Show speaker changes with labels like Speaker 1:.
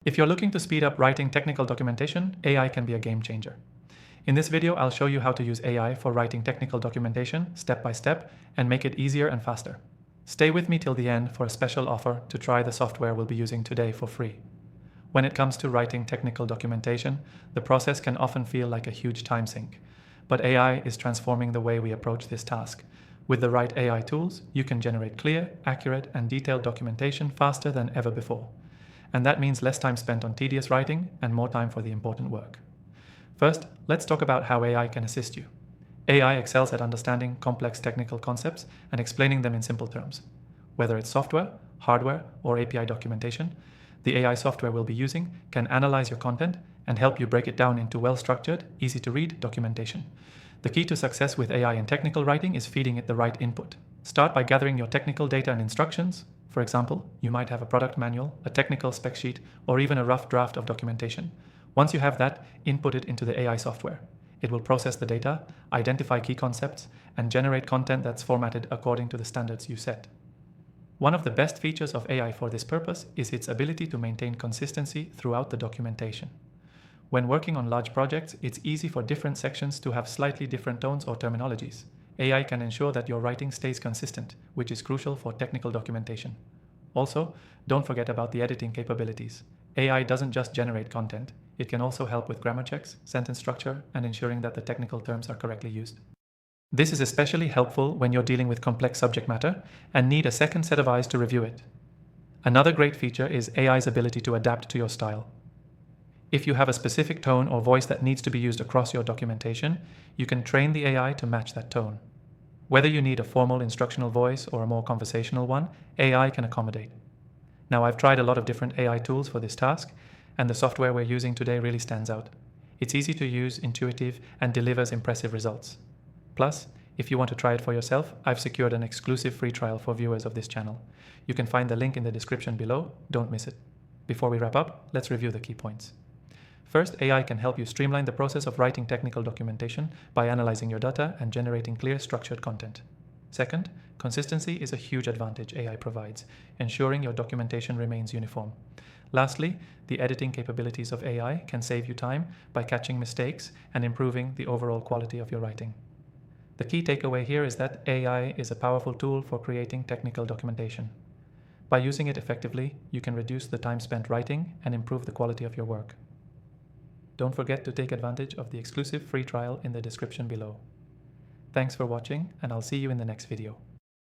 Speaker 1: If you're looking to speed up writing technical documentation, AI can be a game changer. In this video, I'll show you how to use AI for writing technical documentation step by step and make it easier and faster. Stay with me till the end for a special offer to try the software we'll be using today for free. When it comes to writing technical documentation, the process can often feel like a huge time sink, but AI is transforming the way we approach this task. With the right AI tools, you can generate clear, accurate, and detailed documentation faster than ever before. And that means less time spent on tedious writing and more time for the important work. First, let's talk about how AI can assist you. AI excels at understanding complex technical concepts and explaining them in simple terms. Whether it's software, hardware, or API documentation, the AI software we'll be using can analyze your content and help you break it down into well-structured, easy-to-read documentation. The key to success with AI in technical writing is feeding it the right input. Start by gathering your technical data and instructions. For example, you might have a product manual, a technical spec sheet, or even a rough draft of documentation. Once you have that, input it into the AI software. It will process the data, identify key concepts, and generate content that's formatted according to the standards you set. One of the best features of AI for this purpose is its ability to maintain consistency throughout the documentation. When working on large projects, it's easy for different sections to have slightly different tones or terminologies. AI can ensure that your writing stays consistent, which is crucial for technical documentation. Also, don't forget about the editing capabilities. AI doesn't just generate content, it can also help with grammar checks, sentence structure, and ensuring that the technical terms are correctly used. This is especially helpful when you're dealing with complex subject matter and need a second set of eyes to review it. Another great feature is AI's ability to adapt to your style. If you have a specific tone or voice that needs to be used across your documentation, you can train the AI to match that tone. Whether you need a formal instructional voice or a more conversational one, AI can accommodate. Now, I've tried a lot of different AI tools for this task, and the software we're using today really stands out. It's easy to use, intuitive, and delivers impressive results. Plus, if you want to try it for yourself, I've secured an exclusive free trial for viewers of this channel. You can find the link in the description below, don't miss it. Before we wrap up, let's review the key points. First, AI can help you streamline the process of writing technical documentation by analyzing your data and generating clear, structured content. Second, consistency is a huge advantage AI provides, ensuring your documentation remains uniform. Lastly, the editing capabilities of AI can save you time by catching mistakes and improving the overall quality of your writing. The key takeaway here is that AI is a powerful tool for creating technical documentation. By using it effectively, you can reduce the time spent writing and improve the quality of your work. Don't forget to take advantage of the exclusive free trial in the description below. Thanks for watching, and I'll see you in the next video.